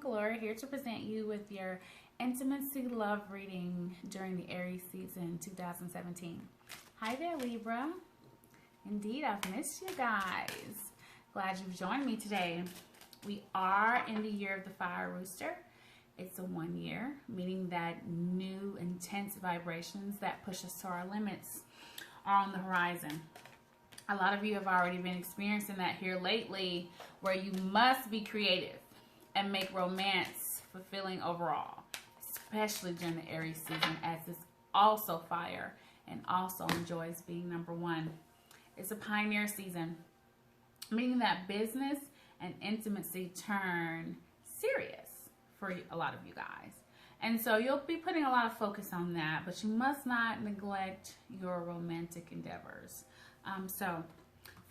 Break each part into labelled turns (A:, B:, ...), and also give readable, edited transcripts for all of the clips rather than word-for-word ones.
A: Gloria, here to present you with your intimacy love reading during the Aries season 2017. Hi there, Libra. Indeed, I've missed you guys. Glad you've joined me today. We are in the year of the fire rooster. It's a 1 year, meaning that new intense vibrations that push us to our limits are on the horizon. A lot of you have already been experiencing that here lately, where you must be creative and make romance fulfilling overall, especially during the Aries season, as it's also fire and also enjoys being number one. It's a pioneer season, meaning that business and intimacy turn serious for a lot of you guys. And so you'll be putting a lot of focus on that, but you must not neglect your romantic endeavors. So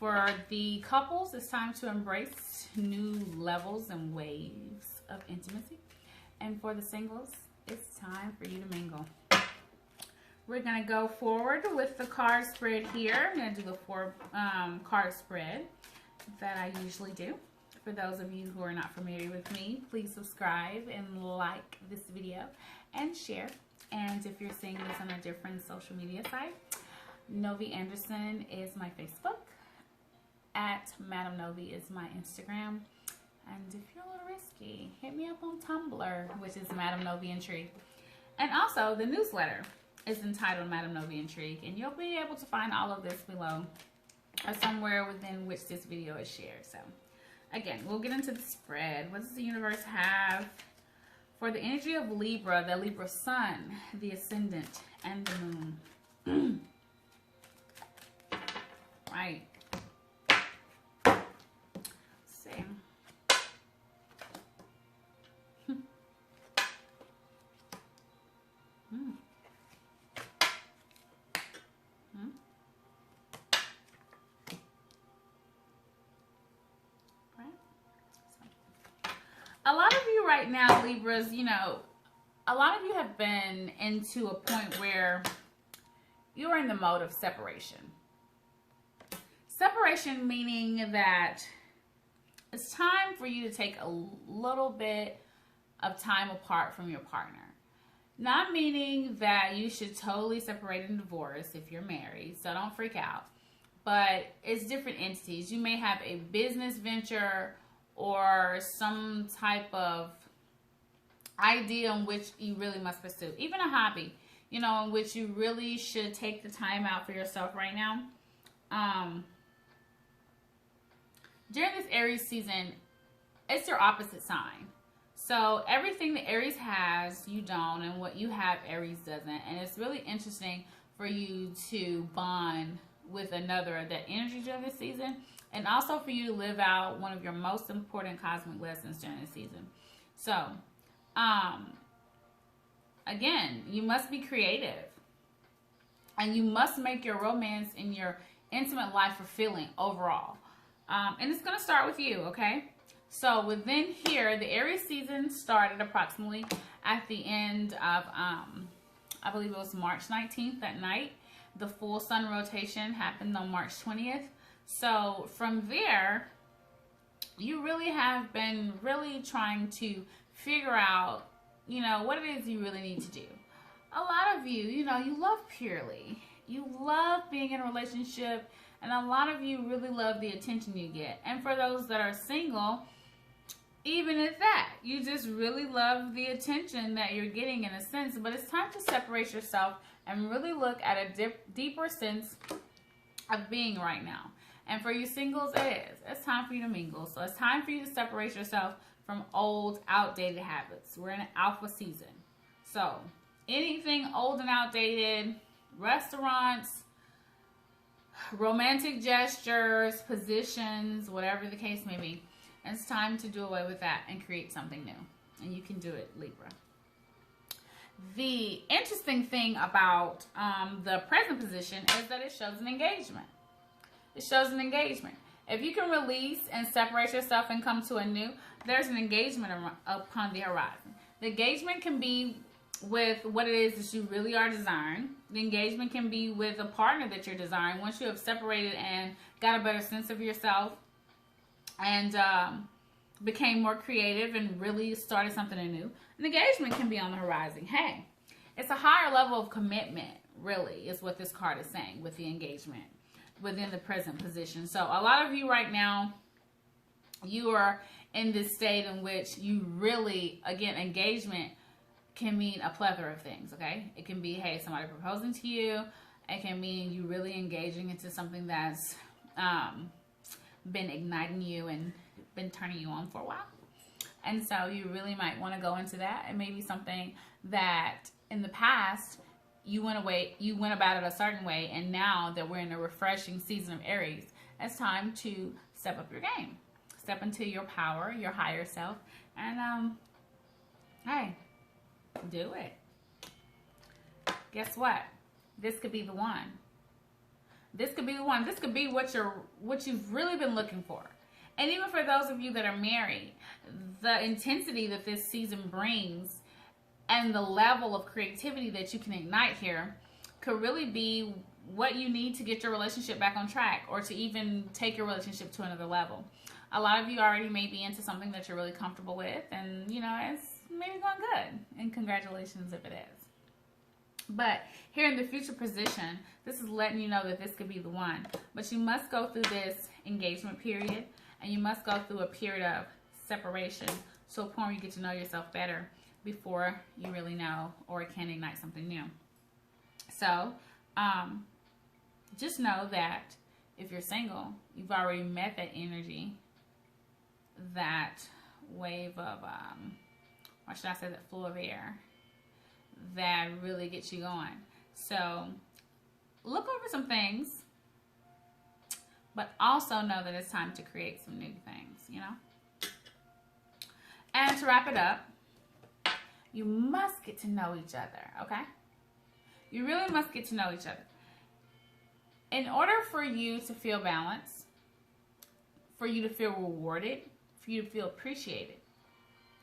A: for the couples, it's time to embrace new levels and waves of intimacy. And for the singles, it's time for you to mingle. We're going to go forward with the card spread here. I'm going to do the 4 card spread that I usually do. For those of you who are not familiar with me, please subscribe and like this video and share. And if you're seeing this on a different social media site, Nove Anderson is my Facebook. At Madam Nove is my Instagram. And if you're a little risky, hit me up on Tumblr, which is Madam Nove Intrigue. And also, the newsletter is entitled Madam Nove Intrigue. And you'll be able to find all of this below, or somewhere within which this video is shared. So, again, we'll get into the spread. What does the universe have for the energy of Libra, the Libra sun, the ascendant, and the moon? Right. See. A lot of you right now, Libras, a lot of you have been into a point where you're in the mode of separation. Separation meaning that it's time for you to take a little bit of time apart from your partner. Not meaning that you should totally separate and divorce if you're married, so don't freak out. But it's different entities. You may have a business venture or some type of idea in which you really must pursue. Even a hobby, in which you really should take the time out for yourself right now. During this Aries season, it's your opposite sign. So everything that Aries has, you don't, and what you have, Aries doesn't. And it's really interesting for you to bond with another, that energy during this season. And also for you to live out one of your most important cosmic lessons during this season. So, again, you must be creative. And you must make your romance and your intimate life fulfilling overall. And it's going to start with you, okay? So within here, the Aries season started approximately at the end of, I believe it was March 19th that night. The full sun rotation happened on March 20th. So from there, you really have been really trying to figure out, what it is you really need to do. A lot of you, you love purely. You love being in a relationship, and a lot of you really love the attention you get. And for those that are single, even at that, you just really love the attention that you're getting in a sense. But it's time to separate yourself and really look at a deeper sense of being right now. And for you singles, it's time for you to mingle. So it's time for you to separate yourself from old, outdated habits. We're in an alpha season. So anything old and outdated, restaurants, romantic gestures, positions, whatever the case may be, it's time to do away with that and create something new. And you can do it, Libra. The interesting thing about the present position is that it shows an engagement. It shows an engagement. If you can release and separate yourself and come to a new, there's an engagement upon the horizon. The engagement can be with what it is that you really are desiring. The engagement can be with a partner that you're desiring once you have separated and got a better sense of yourself. And became more creative and really started something anew. An engagement can be on the horizon. Hey, it's a higher level of commitment, really, is what this card is saying with the engagement within the present position. So a lot of you right now, you are in this state in which you really, again, engagement can mean a plethora of things, okay? It can be, hey, somebody proposing to you. It can mean you really engaging into something that's been igniting you and been turning you on for a while. And so you really might want to go into that. It may be something that in the past you went about it a certain way, and now that we're in a refreshing season of Aries, it's time to step up your game. Step into your power, your higher self, and hey, do it. Guess what? This could be the one. This could be the one. This could be what you've really been looking for. And even for those of you that are married, the intensity that this season brings and the level of creativity that you can ignite here could really be what you need to get your relationship back on track, or to even take your relationship to another level. A lot of you already may be into something that you're really comfortable with, and you know, it's maybe going good. And congratulations if it is. But here in the future position, this is letting you know that this could be the one. But you must go through this engagement period, and you must go through a period of separation, to a point where you get to know yourself better before you really know or can ignite something new. So just know that if you're single, you've already met that energy, that wave of, or should I say that flow of air that really gets you going. So look over some things, but also know that it's time to create some new things, you know? And to wrap it up, you must get to know each other, okay? You really must get to know each other. In order for you to feel balanced, for you to feel rewarded, for you to feel appreciated,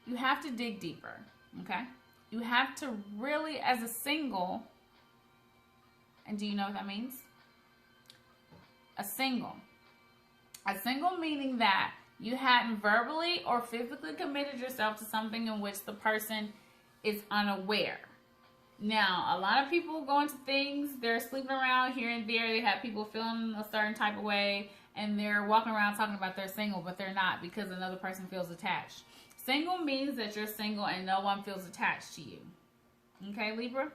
A: you have to dig deeper, okay? You have to really, as a single, and do you know what that means? A single meaning that you hadn't verbally or physically committed yourself to something in which the person is unaware. Now, a lot of people go into things, they're sleeping around here and there, they have people feeling a certain type of way, and they're walking around talking about they're single, but they're not, because another person feels attached. Single means that you're single and no one feels attached to you. Okay, Libra?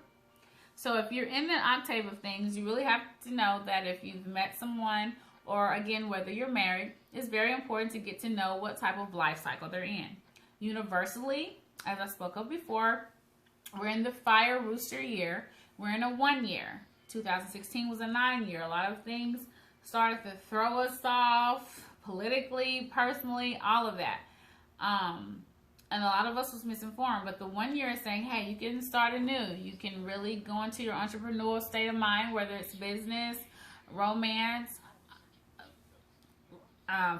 A: So if you're in the octave of things, you really have to know that if you've met someone, or again, whether you're married, it's very important to get to know what type of life cycle they're in. Universally, as I spoke of before, we're in the fire rooster year. We're in a 1 year. 2016 was a 9 year. A lot of things started to throw us off politically, personally, all of that. And a lot of us was misinformed, but the 1 year is saying, hey, you can start anew. You can really go into your entrepreneurial state of mind, whether it's business, romance,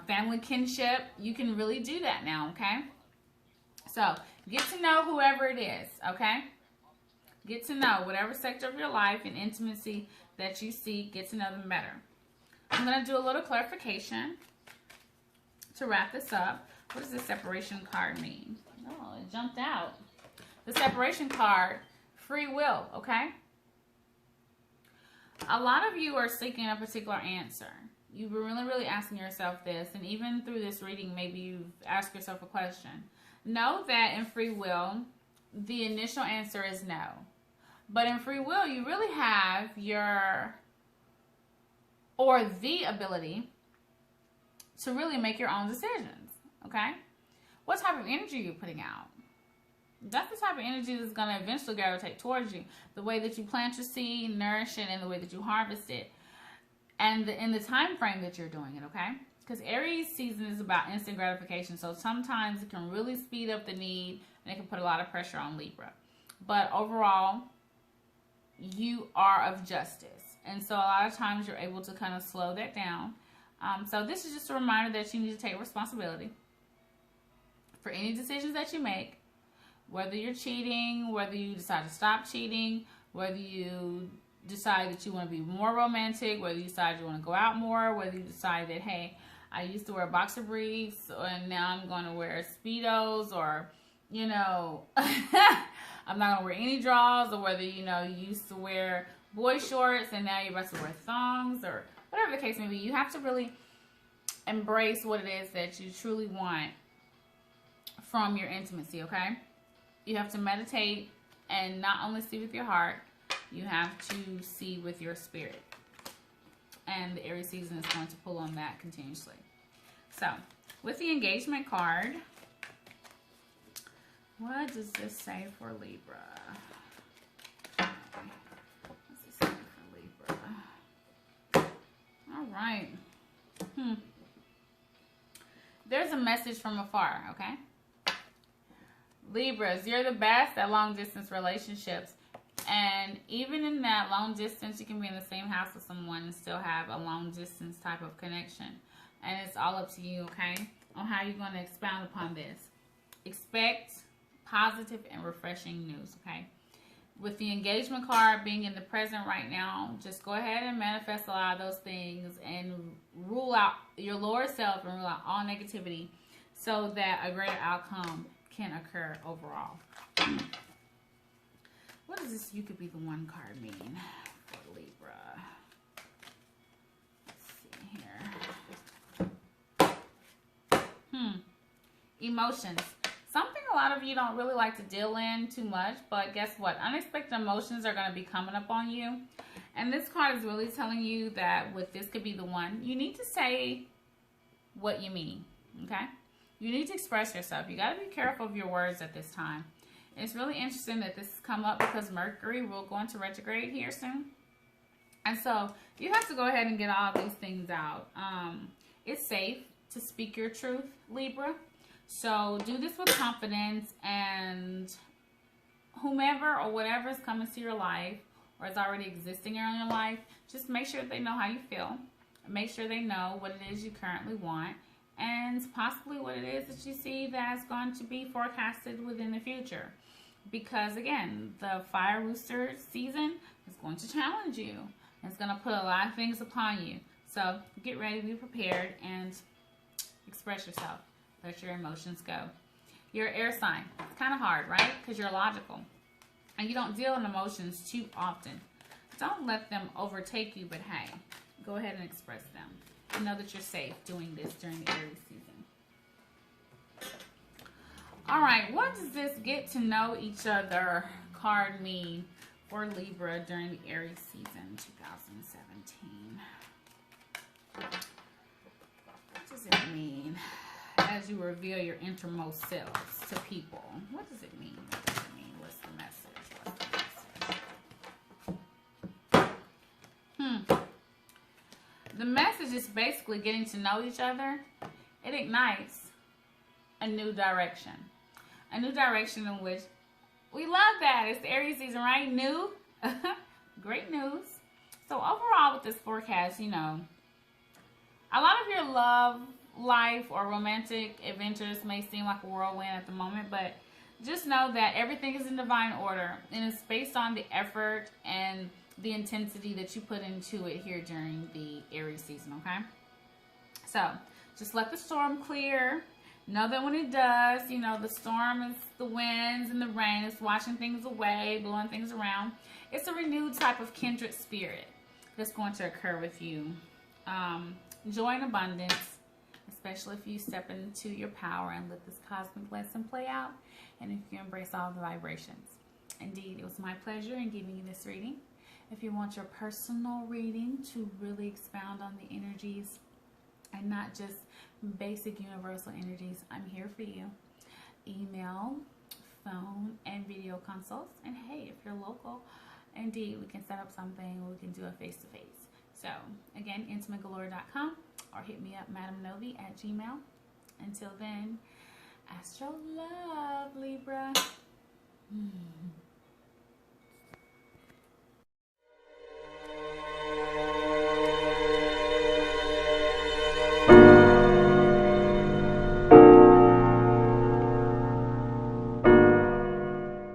A: family kinship. You can really do that now, okay? So get to know whoever it is, okay? Get to know whatever sector of your life and intimacy that you seek. Get to know them better. I'm going to do a little clarification to wrap this up. What does the separation card mean? Oh, it jumped out. The separation card, free will, okay? A lot of you are seeking a particular answer. You've been really asking yourself this, and even through this reading, maybe you've asked yourself a question. Know that in free will, the initial answer is no. But in free will, you really have the ability to really make your own decisions, okay? What type of energy are you putting out? That's the type of energy that's going to eventually gravitate towards you. The way that you plant your seed, nourish it, and the way that you harvest it. And in the time frame that you're doing it, okay? Because Aries season is about instant gratification. So sometimes it can really speed up the need, and it can put a lot of pressure on Libra. But overall, you are of justice. And so a lot of times you're able to kind of slow that down. So this is just a reminder that you need to take responsibility for any decisions that you make, whether you're cheating, whether you decide to stop cheating, whether you decide that you want to be more romantic, whether you decide you want to go out more, whether you decide that, hey, I used to wear boxer briefs, and now I'm going to wear Speedos, or, you know, I'm not going to wear any drawers, or whether, you know, you used to wear boy shorts and now you're about to wear thongs, or whatever the case may be. You have to really embrace what it is that you truly want from your intimacy, okay? You have to meditate and not only see with your heart, you have to see with your spirit. And the Aries season is going to pull on that continuously. So, with the engagement card, what does this say for Libra? What's this say for Libra? All right. There's a message from afar, okay? Libras, you're the best at long distance relationships. And even in that long distance, you can be in the same house with someone and still have a long distance type of connection. And it's all up to you, okay, on how you're going to expound upon this. Expect positive and refreshing news, okay? With the engagement card being in the present right now, just go ahead and manifest a lot of those things and rule out your lower self and rule out all negativity so that a greater outcome can occur overall. What does this "you could be the one" card mean for Libra? Let's see here. Emotions. Something a lot of you don't really like to deal in too much, but guess what? Unexpected emotions are going to be coming up on you. And this card is really telling you that with "this could be the one," you need to say what you mean, okay? You need to express yourself. You got to be careful of your words at this time. It's really interesting that this has come up because Mercury will go into retrograde here soon. And so you have to go ahead and get all these things out. It's safe to speak your truth, Libra. So do this with confidence, and whomever or whatever is coming to your life or is already existing in your life, just make sure they know how you feel. Make sure they know what it is you currently want, and possibly what it is that you see that's going to be forecasted within the future. Because again, the fire rooster season is going to challenge you. It's going to put a lot of things upon you. So get ready, be prepared, and express yourself. Let your emotions go. You're an air sign. It's kind of hard, right? Because you're logical. And you don't deal in emotions too often. Don't let them overtake you, but hey, go ahead and express them. And know that you're safe doing this during the Aries season. All right, what does this "get to know each other" card mean for Libra during the Aries season 2017? What does it mean as you reveal your innermost selves to people? What does it mean? What does it mean? What's the message? What's the message? The message is basically getting to know each other. It ignites a new direction. A new direction in which we love that. It's the Aries season, right? New. Great news. So overall with this forecast, you know, a lot of your love life or romantic adventures may seem like a whirlwind at the moment, but just know that everything is in divine order, and it's based on the effort and the intensity that you put into it here during the Aries season, okay? So just let the storm clear. Know that when it does, you know, the storm is the winds and the rain. It's washing things away, blowing things around. It's a renewed type of kindred spirit that's going to occur with you. Joy and abundance, especially if you step into your power and let this cosmic lesson play out, and if you embrace all the vibrations. Indeed, it was my pleasure in giving you this reading. If you want your personal reading to really expound on the energies and not just basic universal energies, I'm here for you. Email, phone, and video consults. And hey, if you're local, indeed, we can set up something. We can do a face-to-face. So, again, intimategalore.com, or hit me up, madamnove@gmail.com. Until then, astro love, Libra.